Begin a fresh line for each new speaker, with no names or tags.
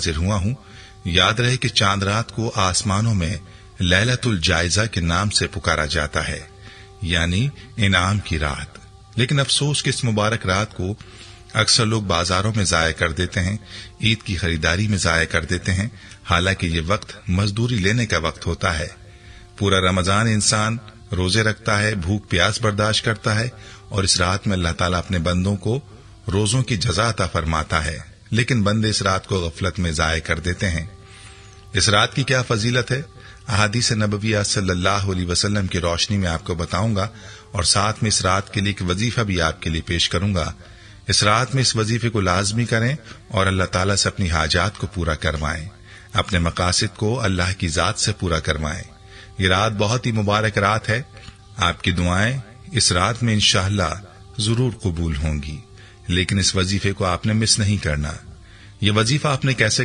हाजिर हुआ हूँ। याद रहे कि चांद रात को आसमानों में लैलतुल जायजा के नाम से पुकारा जाता है, यानी इनाम की रात। लेकिन अफसोस कि इस मुबारक रात को अक्सर लोग बाजारों में जाया कर देते हैं, ईद की खरीदारी में जाया कर देते हैं, हालांकि ये वक्त मजदूरी लेने का वक्त होता है। पूरा रमजान इंसान रोजे रखता है, भूख प्यास बर्दाश्त करता है, और इस रात में अल्लाह ताला अपने बंदों को रोजों की जज़ा अता फरमाता है। लेकिन बंदे इस रात को गफलत में जाया कर देते हैं। इस रात की क्या फजीलत है, अहादीस नबविया सल्लल्लाहु अलैहि वसल्लम की रोशनी में आपको बताऊंगा, और साथ में इस रात के लिए एक वजीफा भी आपके लिए पेश करूंगा। इस रात में इस वजीफे को लाजमी करें और अल्लाह ताला से अपनी हाजात को पूरा करवाएं, अपने मकासिद को अल्लाह की जात से पूरा करवाएं। ये रात बहुत ही मुबारक रात है। आपकी दुआएं इस रात में इंशाअल्लाह जरूर कबूल होंगी। लेकिन इस वजीफे को आपने मिस नहीं करना। ये वजीफा आपने कैसे